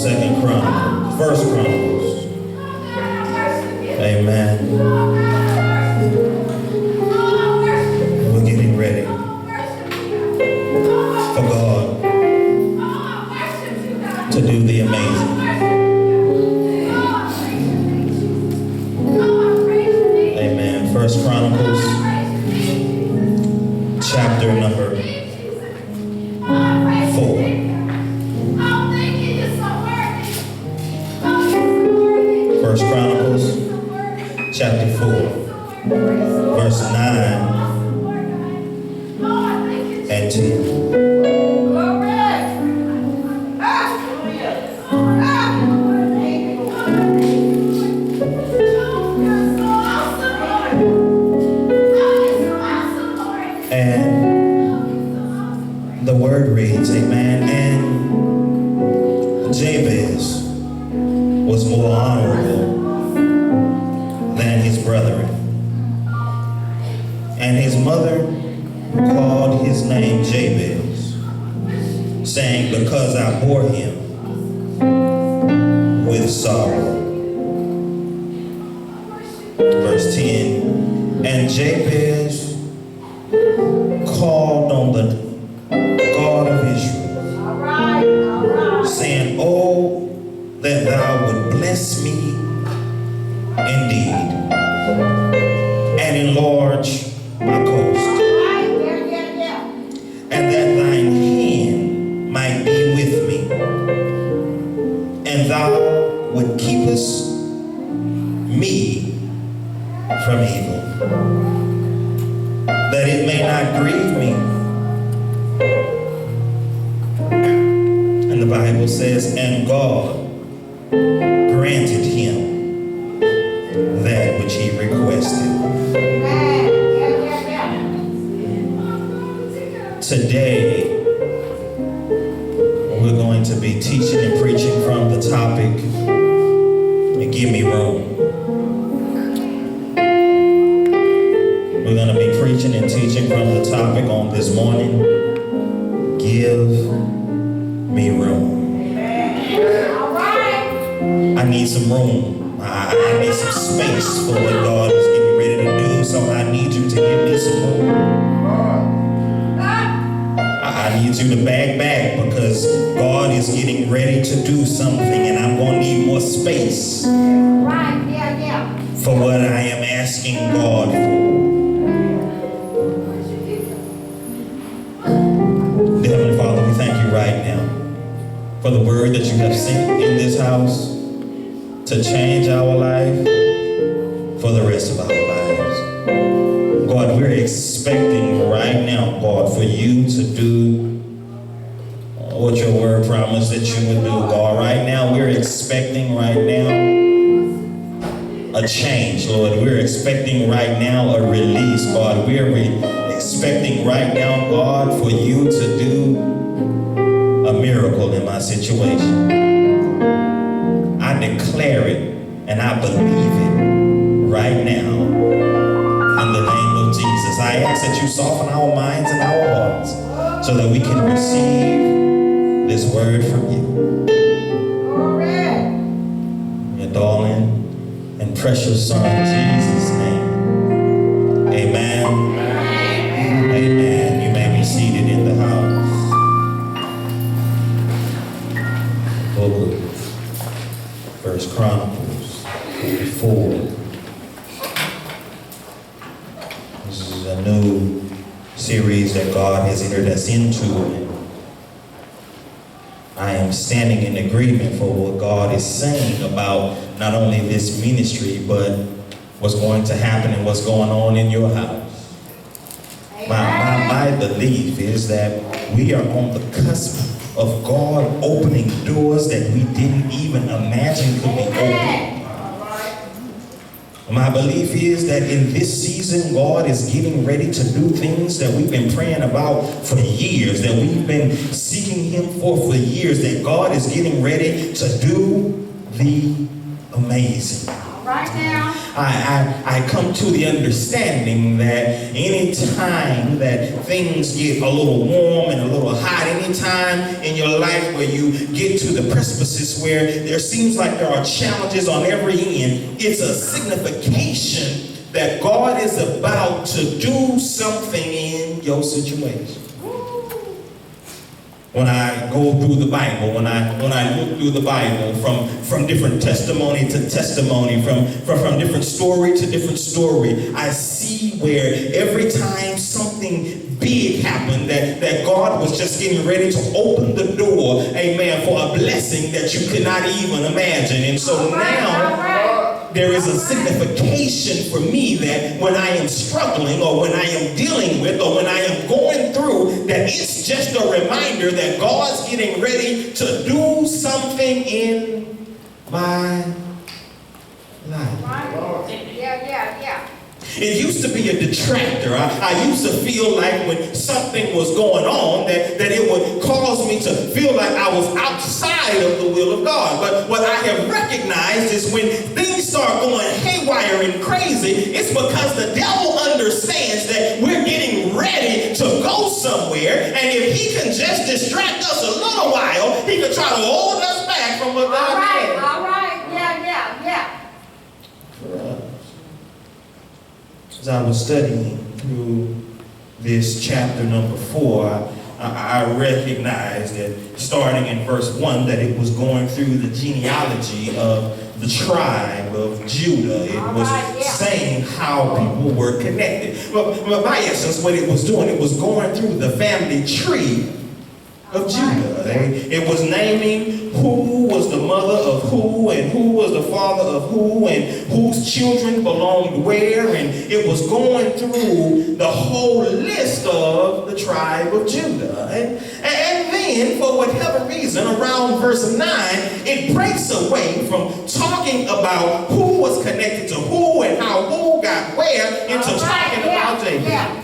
Second Chronicles, First Chronicles. Amen. We're getting ready for God to do the amazing. Amen. First Chronicles, chapter number 4. First Chronicles, chapter 4, verse 9 and 10. And the word reads, amen, and Jabez was more honorable than his brethren. And his mother called his name Jabez, saying, because I bore him with sorrow. Verse 10, and Jabez called on the God of Israel, saying, oh, that thou would bless me indeed, and enlarge my coast, and that thine hand might be with me, and thou would keepest me from evil, that it may not grieve me. And the Bible says, and God granted him that which he requested. Today, we're going to be teaching and preaching from the topic, give me room. We're going to be preaching and teaching from the topic on this morning, give me room. I need some room. I need some space for what God is getting ready to do. So I need you to give me some room. I need you to back because God is getting ready to do something, and I'm going to need more space for what I am asking God for. Dear Heavenly Father, we thank you right now for the word that you have sent in this house to change our life for the rest of our lives. God, we're expecting right now, God, for you to do what your word promised that you would do, God. Right now, we're expecting right now a change, Lord. We're expecting right now a release, God. We're expecting right now, God, for you to do a miracle in my situation. I declare it and I believe it right now in the name of Jesus. I ask that you soften our minds and our hearts so that we can receive this word from you. Your darling and precious son, Jesus' name. Amen. Amen. You may be seated in the house. Book of First Chronicles 4. This is a new series that God has entered us into, and I am standing in agreement for what God is saying about not only this ministry, but what's going to happen and what's going on in your house. My belief is that we are on the cusp of God opening doors that we didn't even imagine could be opened. My belief is that in this season, God is getting ready to do things that we've been praying about for years, that we've been seeking him for years, that God is getting ready to do the amazing. Right now. I come to the understanding that any time that things get a little warm and a little hot, any time in your life where you get to the precipices where there seems like there are challenges on every end, it's a signification that God is about to do something in your situation. When I go through the Bible, when I look through the Bible from different testimony to testimony, from different story to different story, I see where every time something big happened, that God was just getting ready to open the door, amen, for a blessing that you could not even imagine. And so now there is a signification for me that when I am struggling or when I am dealing with or when I am going through, that it's just a reminder that God's getting ready to do something in my life. Yeah. It used to be a detractor. I used to feel like when something was going on that it would cause me to feel like I was outside of the will of God. But what I have recognized is when things start going haywire and crazy, it's because the devil understands that we're getting ready to go somewhere. And if he can just distract us a little while, he can try to hold us back from what God has. All right. As I was studying through this chapter number 4, I recognized that starting in verse 1 that it was going through the genealogy of the tribe of Judah. It was saying how people were connected. But by essence, what it was doing, it was going through the family tree of Judah. It was naming who was the mother of who and who was the father of who and whose children belonged where, and it was going through the whole list of the tribe of Judah. And then, for whatever reason, around verse 9, it breaks away from talking about who was connected to who and how who got where into talking about Jacob.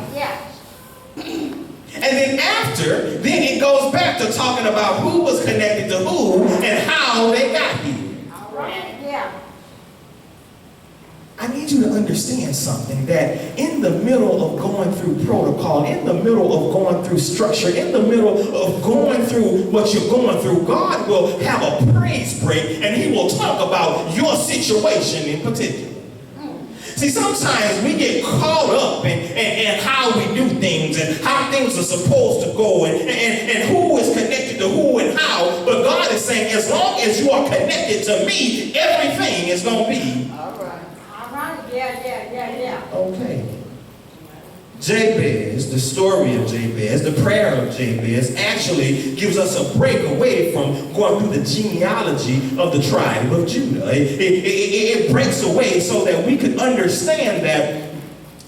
And then it goes back to talking about who was connected to who and how they got here. All right, yeah. I need you to understand something, that in the middle of going through protocol, in the middle of going through structure, in the middle of going through what you're going through, God will have a praise break and he will talk about your situation in particular. See, sometimes we get caught up in how we do things and how things are supposed to go and who is connected to who and how. But God is saying, as long as you are connected to me, everything is going to be. All right. Yeah. Okay. Jabez, the story of Jabez, the prayer of Jabez, actually gives us a break away from going through the genealogy of the tribe of Judah. It breaks away so that we can understand that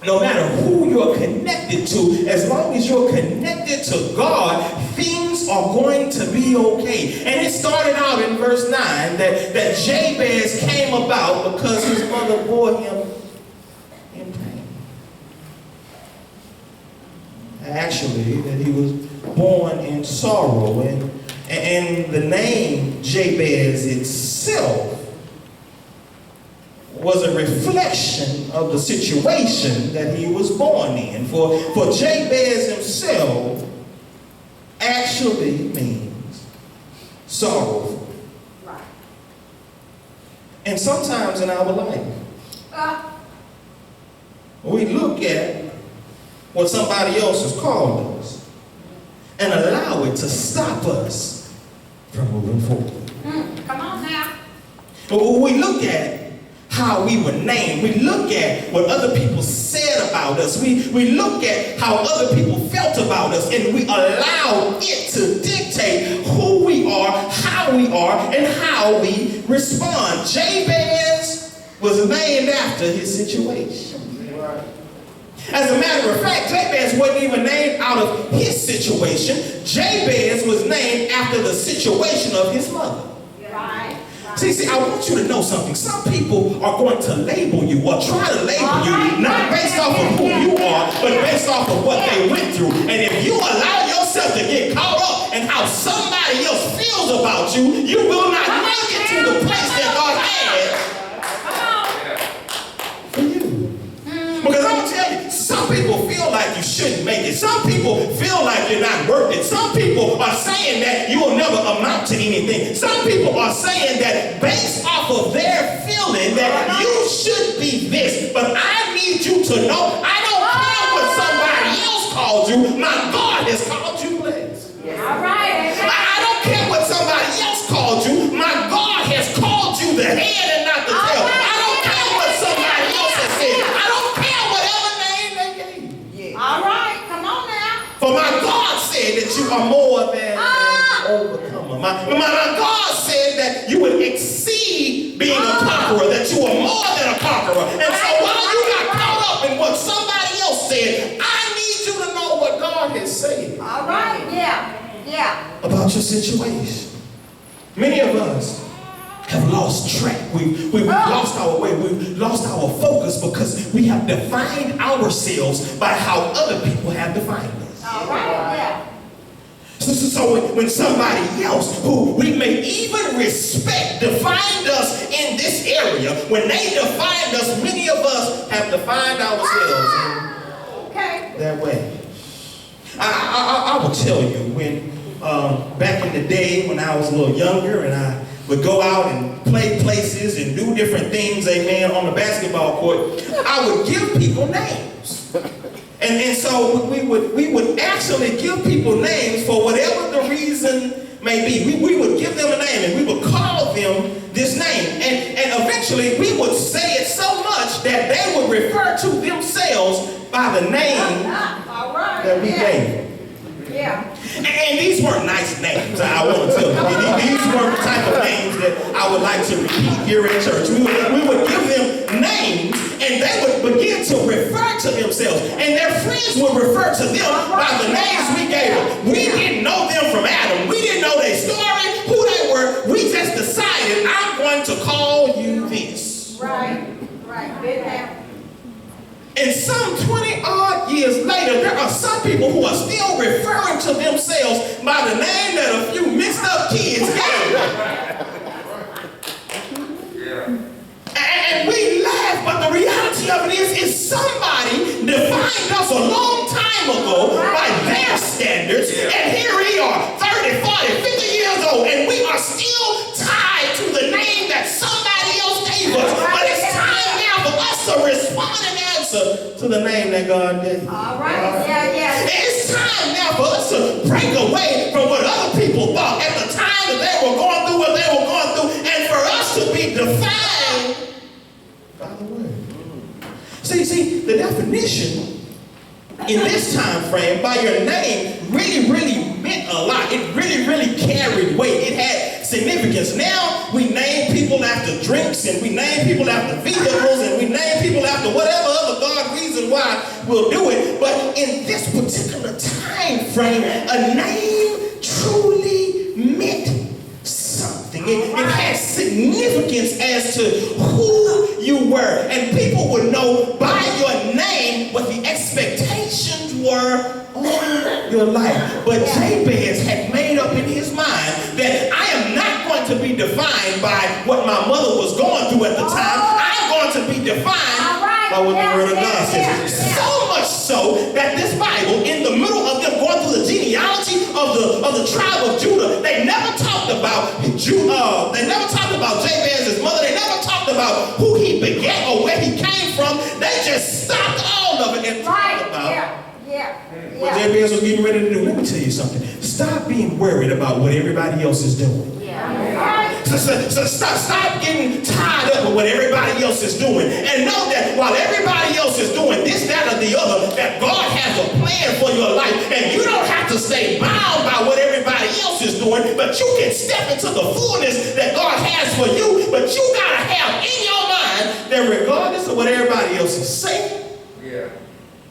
no matter who you're connected to, as long as you're connected to God, things are going to be okay. And it started out in verse 9 that Jabez came about because his mother bore him in pain. Actually, that he was born in sorrow, and the name Jabez itself was a reflection of the situation that he was born in. For Jabez himself actually means sorrowful. Right. And sometimes in our life, we look at what somebody else has called us and allow it to stop us from moving forward. Come on now. We look at how we were named. We look at what other people said about us. We look at how other people felt about us, and we allow it to dictate who we are, how we are, and how we respond. Jabez was named after his situation. As a matter of fact, Jabez wasn't even named out of his situation. Jabez was named after the situation of his mother. Right. See, I want you to know something. Some people are going to label you or try to label you, not based off of who you are, but based off of what they went through. And if you allow yourself to get caught up in how somebody else feels about you, you will not make it to the place that God had people feel like you shouldn't make it. Some people feel like you're not worth it. Some people are saying that you will never amount to anything. Some people are saying that based off of their feeling that you should be this. But I need you to know, I don't care what somebody else called you. My God has called you blessed. All right. I don't care what somebody else called you. My God has called you the head and not the tail. I don't care what somebody else has said. I don't care whatever name they gave you. All right. Come on now. For my God said that you are more than an overcomer. My God said that you would exceed being a conqueror, that you are more than a conqueror. And so while you got caught up in what somebody else said, I need you to know what God has said. All right. Yeah. About your situation. Many of us have lost track. We've lost our way. We've lost our focus because we have defined ourselves by how other people have defined us. All right. Yeah. So when somebody else who we may even respect defined us in this area, when they defined us, many of us have defined ourselves in that way. I will tell you, when back in the day when I was a little younger and I would go out and play places and do different things, amen, on the basketball court, I would give people names. And so we would actually give people names for whatever the reason may be. We would give them a name and we would call them this name. And eventually we would say it so much that they would refer to themselves by the name that we gave them. Yeah. And these weren't nice names, I want to tell you. These weren't the type of names that I would like to repeat here at church. We would give them names and they would begin to refer to themselves. And their friends would refer to them by the names we gave them. We didn't know them from Adam. We didn't know their story, who they were. We just decided, I'm going to call you this. Right. Been there. And some 20 odd years later, there are some people who are still referring to themselves by the name that a few mixed up kids gave them. And we laugh, but the reality of it is somebody defined us a long time ago by their standards, and here we are, 30, 40, 50 years old, and we are still tied to the name that somebody else gave us. But it's time now for us to respond and answer to the name that God gave. All right. Yeah. It's time now for us to break away from what other people thought at the time that they were going through what they were going through, and for us to be defined by the word. See, the definition in this time frame by your name really meant a lot. It really carried weight. It had significance. Now we name people after drinks, and we name people after vehicles, and we name people after whatever other God reason why we'll do it. But in this particular time frame, a name truly meant something. It had significance as to who you were. And people would know by your name what the expectations were on your life. But Jabez had made up in his mind that I am not going to be defined by what my mother was going through at the time. I'm going to be defined by what the Word of God says. So much so that this Bible, in the middle of them going through the genealogy of the tribe of Judah, they never talked about they never talked about Jabez's mother. They never talked about who he begat or where he came from. They just stopped all of it and talked about what Jabez was getting ready to do. Let me tell you something. Stop being worried about what everybody else is doing. So stop getting tied up with what everybody else is doing. And know that while everybody else is doing this, that, or the other, that God has a plan for your life. And you don't have to stay bound by what everybody else is doing, but you can step into the fullness that God has for you. But you got to have in your mind that regardless of what everybody else is saying,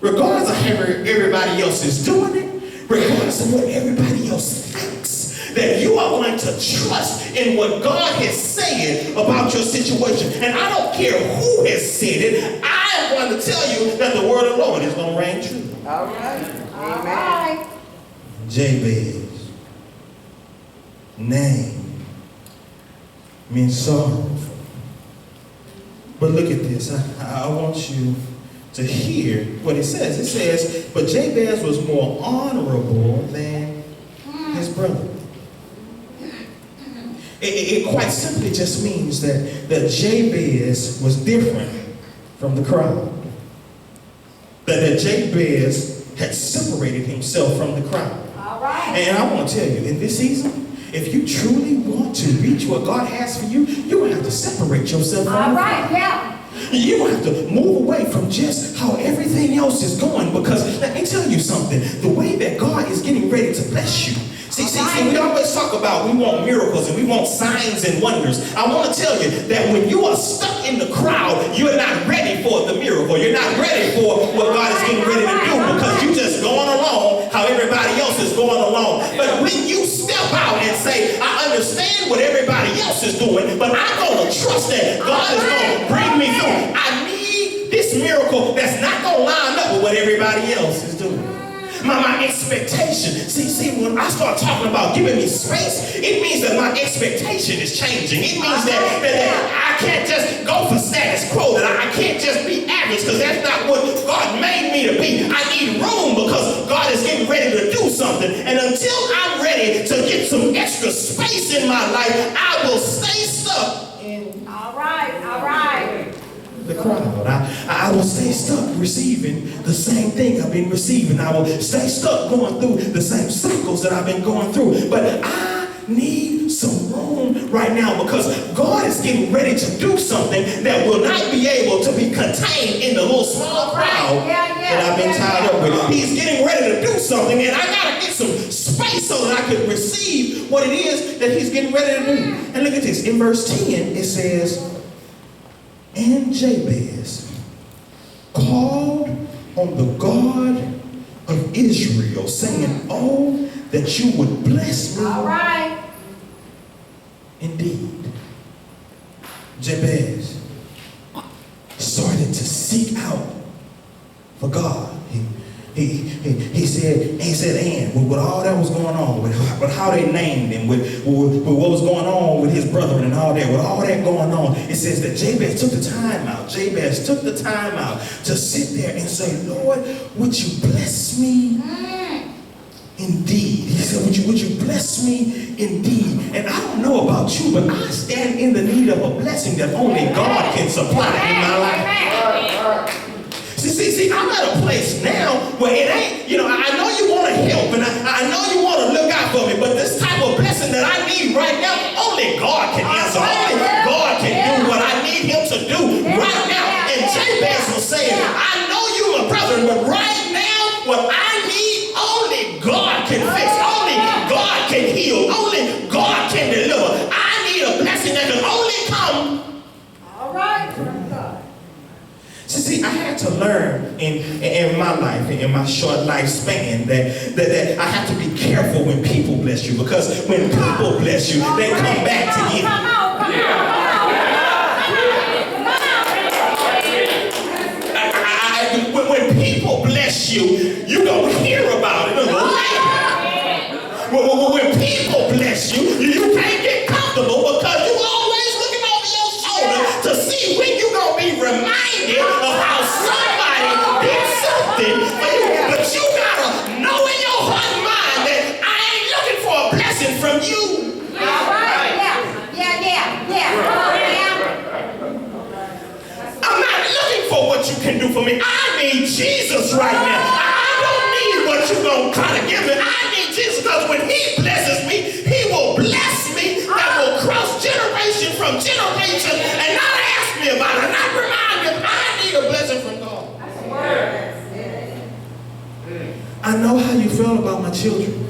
regardless of how everybody else is doing it, regardless of what everybody else thinks, that you are going to trust in what God has said about your situation. And I don't care who has said it, I am going to tell you that the word of the Lord is going to reign true. All right. Jabez, name means sorrowful. But look at this. I want you to hear what it says. It says, but Jabez was more honorable than his brother. It quite simply just means that Jabez was different from the crowd. That Jabez had separated himself from the crowd. All right. And I want to tell you, in this season, if you truly want to reach what God has for you, you're going to have to separate yourself from All the right, crowd. yeah. You don't have to move away from just how everything else is going, because let me tell you something, the way that God is getting ready to bless you. See, we always talk about we want miracles and we want signs and wonders. I want to tell you that when you are stuck in the crowd, you're not ready for the miracle. You're not ready for what God is getting ready to do, because you're just going along how everybody else is going along. But when you step out and say, I understand what everybody else is doing, but I'm going to trust that God is going to bring me through. I need this miracle that's not going to line up with what everybody else is doing. My expectation. See, when I start talking about giving me space, it means that my expectation is changing. It means that I can't just go for status quo, that I can't just be average, because that's not what God made me to be. I need room because God is getting ready to do something. And until I'm ready to get some extra space in my life, I will stay stuck in All right. the crowd. I will stay stuck receiving the same thing I've been receiving. I will stay stuck going through the same cycles that I've been going through. But I need some room right now, because God is getting ready to do something that will not be able to be contained in the little small crowd that I've been tied up with. He's getting ready to do something, and I got to get some space so that I can receive what it is that he's getting ready to do. And look at this. In verse 10, it says, and Jabez called on the God of Israel, saying, oh, that you would bless me. All right. Indeed. Jabez started to seek out for God. He said, and with all that was going on, with how they named him, with what was going on with his brethren and all that, with all that going on, it says that Jabez took the time out. Jabez took the time out to sit there and say, Lord, would you bless me indeed? He said, would you bless me indeed? And I don't know about you, but I stand in the need of a blessing that only God can supply in my life. See, I'm at a place now where it ain't, I know you want to help, and I know you want to look out for me, but this type of blessing that I need right now, only God can answer. Only God can do what I need him to do right now. And Jabez was saying, I know you my brother, but right now, what I need, only God can fix. Only God can heal. Only God can deliver. I need a blessing that can only come. All right, from God. See, I had to learn in my life, in my short lifespan, that I have to be careful when people bless you, because when people bless you, they come back to you. Come on. When people bless you, you're going to hear about it a little later. When people bless you, you can't get comfortable, because you're always looking over your shoulder to see when you're going to be reminded of how somebody did something for you. But you got to know in your heart and mind that I ain't looking for a blessing from you. All right. I'm not looking for what you can do for me. I need Jesus right now. I don't need what you're going to try to give me. I need Jesus, because when he blesses me, he will bless me. That will cross generation from generation and not ask me about it, not remind me. I need a blessing from God. I know how you feel about my children.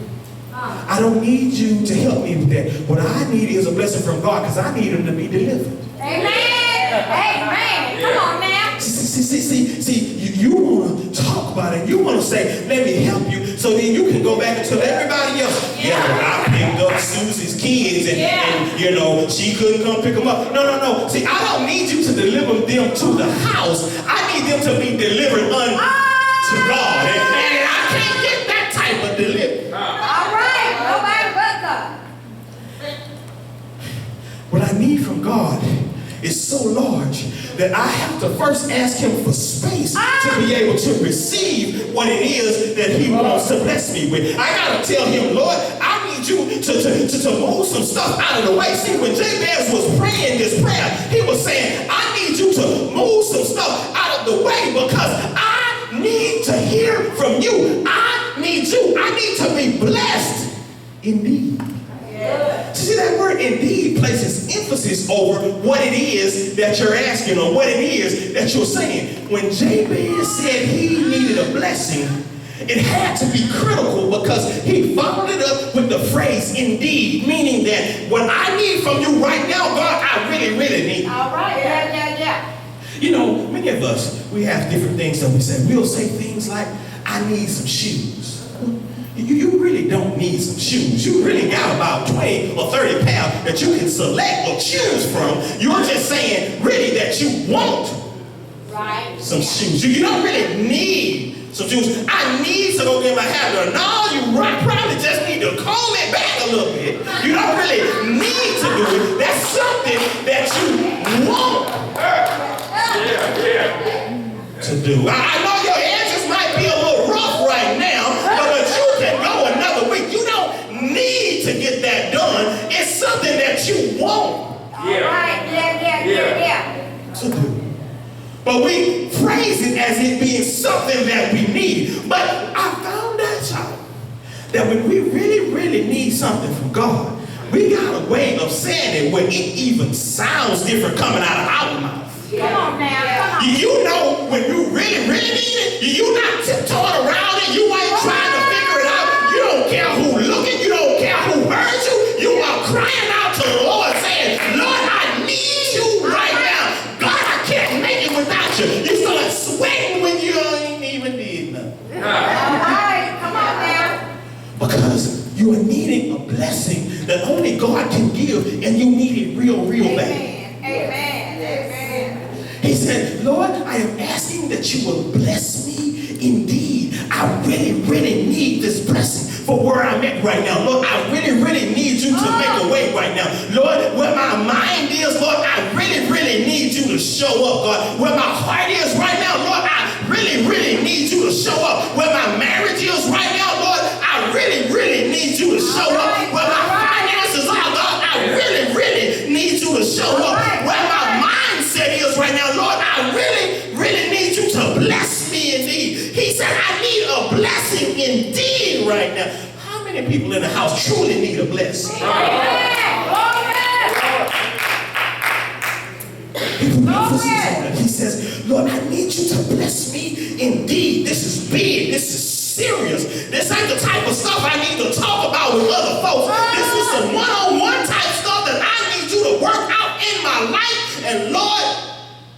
I don't need you to help me with that. What I need is a blessing from God, because I need them to be delivered. Amen. Come on now. See, you want to talk about it. You want to say, let me help you, so then you can go back and tell everybody else, I picked up Susie's kids and she couldn't come pick them up. No. See, I don't need you to deliver them to the house. I need them to be delivered unto God. And I can't get that type of deliverance. All right. Nobody but God. What I need from God is so large that I have to first ask him for space to be able to receive what it is that he wants to bless me with. I gotta tell him, Lord, I need you to move some stuff out of the way. See, when Jabez was praying this prayer, he was saying, I need you to move some stuff out of the way because I need to hear from you. I need to be blessed indeed. See, that word indeed places emphasis over what it is that you're asking or what it is that you're saying. When Jabez said he needed a blessing, it had to be critical because he followed it up with the phrase indeed, meaning that what I need from you right now, God, I really, really need. All right. Yeah. You know, many of us, we have different things that we say. We'll say things like, I need some shoes. You really don't need some shoes. You really got about 20 or 30 pounds that you can select or choose from. You're just saying, really, that you want some shoes. You don't really need some shoes. I need to go get my hair done. No, you probably just need to comb it back a little bit. You don't really need to do it. That's something that you want to do. I know your answers might be a little rough right now, but you can go another week. You don't need to get that done. It's something that you want to do. But we phrase it as it being something that we need. But I found out, y'all, that when we really, really need something from God, we got a way of saying it where it even sounds different coming out of our mouth. Come on now. You know when you really, really need it, you're not tiptoeing around it. You ain't trying to figure it out. You don't care who looking. You don't care who heard you. You are crying out to the Lord saying, Lord, I need you right now. God, I can't make it without you. You start sweating when you ain't even did nothing. All right. Come on now. Because you are needing a blessing that only God can give, and you need it real, real bad. Amen. He said, Lord, I am asking that you will bless me indeed. I really, really need this blessing for where I'm at right now. Lord, I really, really need you to make a way right now. Lord, where my mind is, Lord, I really, really need you to show up, God. Where my heart is right now, Lord, I really, really need you to show up. Where my marriage is right now, Lord, I really, really need you to show up. Where my finances are, God, I really, really need you to show up. Where my mindset is right now, Lord, I really, really need you to bless me indeed. He said, I need a blessing indeed right now. How many people in the house truly need a blessing? He says, Lord, I need you to bless me indeed. This is big. This is serious. This ain't the type of stuff I need to talk about with other folks. This is some one-on-one type stuff that I need you to work out in my life. And Lord,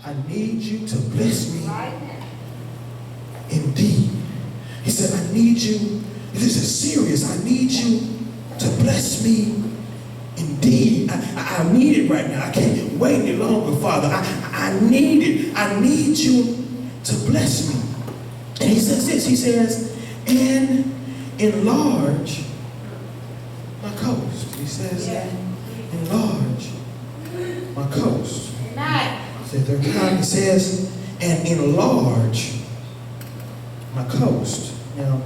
I need you to bless me indeed. He said, I need you. This is serious. I need you to bless me indeed. I need it right now. I can't wait any longer, Father. I need it. I need you to bless me. And he says this. He says, and enlarge my coast. He says, enlarge my coast. The third time he says, and enlarge my coast. Now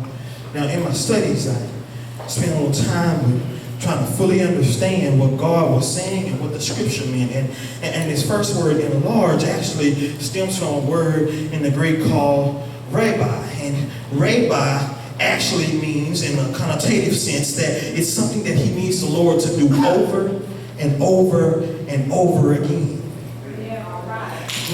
in my studies, I spent a little time with trying to fully understand what God was saying and what the scripture meant. And this first word, enlarge, actually stems from a word in the Greek called rabbi. And rabbi actually means, in a connotative sense, that it's something that he needs the Lord to do over and over and over again.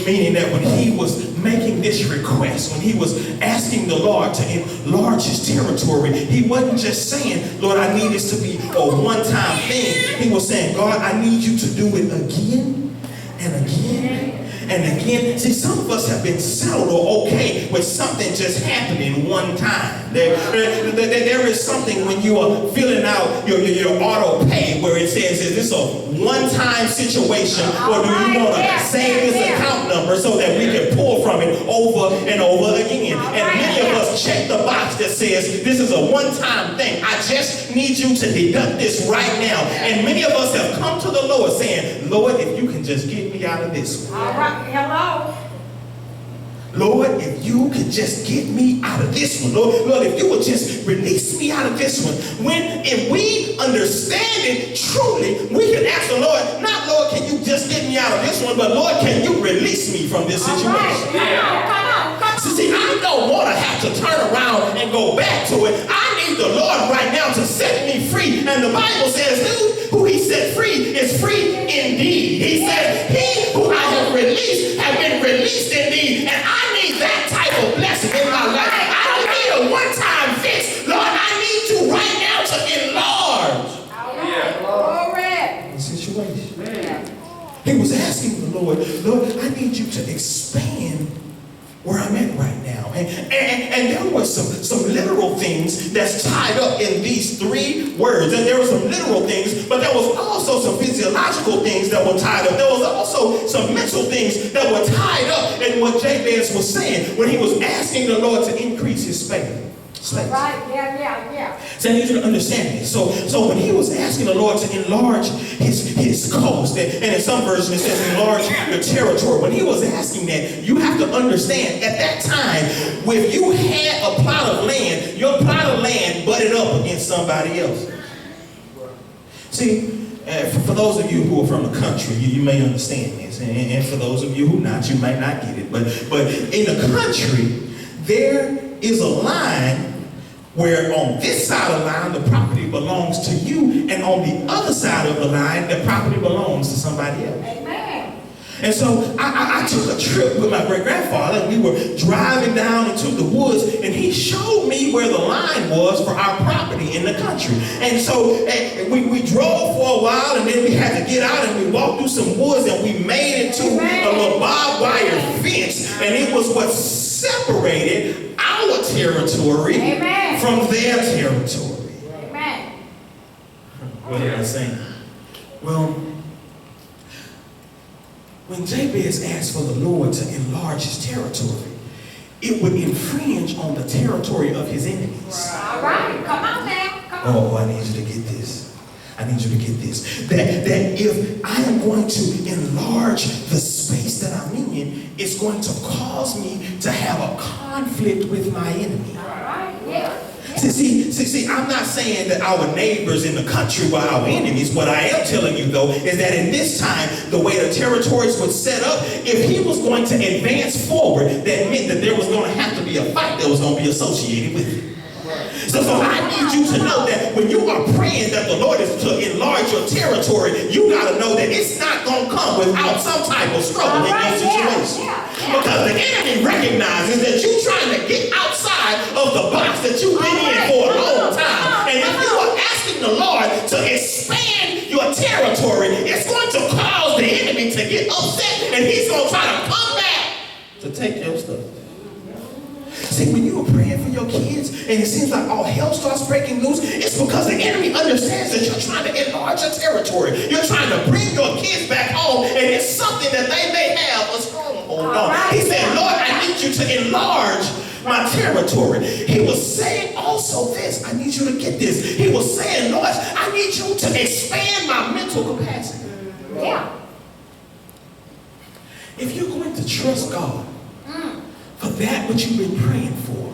Meaning that when he was making this request, when he was asking the Lord to enlarge his territory, he wasn't just saying, Lord, I need this to be a one-time thing. He was saying, God, I need you to do it again and again And again, see, some of us have been settled or okay with something just happening one time. There is something when you are filling out your auto pay where it says, is this a one-time situation, or do you want to save this account number so that we can pull from it over and over again? And many of us check the box that says, this is a one-time thing. I just need you to deduct this right now. And many of us have come to the Lord saying, Lord, if you can just get me out of this one. All right. Hello. Lord, if you could just get me out of this one. Lord, if you would just release me out of this one. If we understand it truly, we can ask the Lord, not Lord, can you just get me out of this one, but Lord, can you release me from this situation? All right. Come on. See, I don't want to have to turn around and go back to it. I need the Lord right now to set me free. And the Bible says, who he set free is free indeed. He said, he who I have released have been released indeed. And I need that type of blessing in my life. I don't need a one-time fix. Lord, I need you right now to enlarge the situation. He was asking the Lord, I need you to expand where I'm at right now. And there were some literal things that's tied up in these three words. And there were some literal things, but there was also some physiological things that were tied up. There was also some mental things that were tied up in what Jabez was saying when he was asking the Lord to increase his faith. Right, yeah. So I need you to understand this. So when he was asking the Lord to enlarge his coast, and in some versions it says enlarge your territory. When he was asking that, you have to understand, at that time, if you had a plot of land, your plot of land butted up against somebody else. See, for those of you who are from the country, you may understand this. And for those of you who not, you might not get it. But in the country, there is a line where on this side of the line, the property belongs to you, and on the other side of the line, the property belongs to somebody else. Amen. And so I took a trip with my great-grandfather, and we were driving down into the woods, and he showed me where the line was for our property in the country. And so we drove for a while, and then we had to get out, and we walked through some woods, and we made it to a little barbed wire fence, and it was what separated our territory from their territory. Amen. What am I saying? Well, when Jabez asked for the Lord to enlarge his territory, it would infringe on the territory of his enemies. All right, come on now. Come on. Oh, I need you to get this. I need you to get this. That if I am going to enlarge the space that I'm in, it's going to cause me to have a conflict with my enemy. All right, yeah. See, I'm not saying that our neighbors in the country were our enemies. What I am telling you, though, is that in this time, the way the territories were set up, if he was going to advance forward, that meant that there was going to have to be a fight that was going to be associated with it. So I need you to know that when you are praying that the Lord is to enlarge your territory, you got to know that it's not going to come without some type of struggle in your situation. Because the enemy recognizes that you're trying to get outside of the box that you've been in for a long time. And if you are asking the Lord to expand your territory, it's going to cause the enemy to get upset, and he's going to try to come back to take your stuff. See, when you are praying for your kids and it seems like all hell starts breaking loose, it's because the enemy understands that you're trying to enlarge your territory. You're trying to bring your kids back home, and it's something that they may have a stronghold on. He said, Lord, I need you to enlarge my territory. He was saying also this. I need you to get this. He was saying, Lord, I need you to expand my mental capacity. Yeah. If you're going to trust God for that which you've been praying for,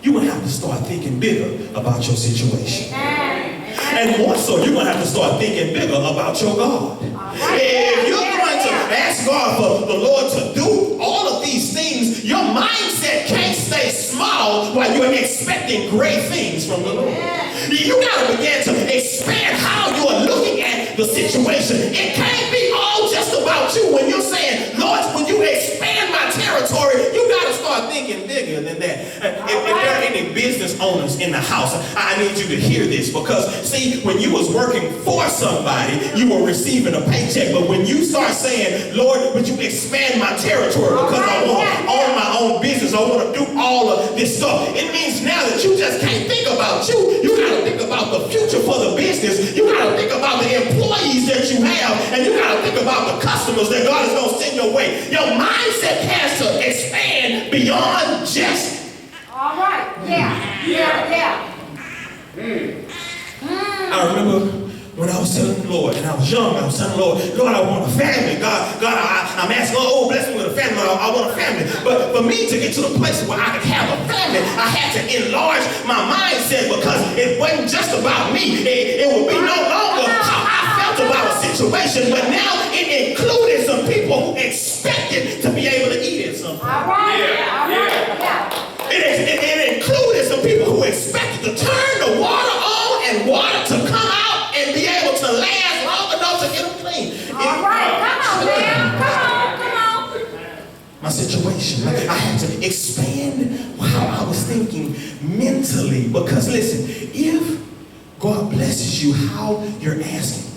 you're going to have to start thinking bigger about your situation. And more so, you're going to have to start thinking bigger about your God. If you're going to ask God for the Lord to do all of these things, your mindset can't stay small while you're expecting great things from the Lord. You got to begin to expand how you are looking at the situation. It can't be all just about you. When you're saying, Lord, when you expand my territory, you got to start thinking bigger than that. If there are any business business owners in the house, I need you to hear this, because see, when you was working for somebody, you were receiving a paycheck. But when you start saying, Lord, would you expand my territory, because I want to own my own business, I want to do all of this stuff, it means now that you just can't think about you. You got to think about the future for the business. You got to think about the employees that you have, and you got to think about the customers that God is going to send your way. Your mindset has to expand beyond just. All right. Yeah. I remember when I was telling the Lord, and I was young, I was telling the Lord, Lord, I want a family. God, I'm asking, oh, bless me with a family. I want a family. But for me to get to the place where I could have a family, I had to enlarge my mindset, because it wasn't just about me. It would be no longer how I felt about a situation, but now it included some people who expected to be able to eat it. All right. Yeah. It included some people who expected to turn the water on and water to come out and be able to last long enough to get them clean. All right. Come on, man. Come on. My situation, I had to expand how I was thinking mentally, because listen, if God blesses you, how you're asking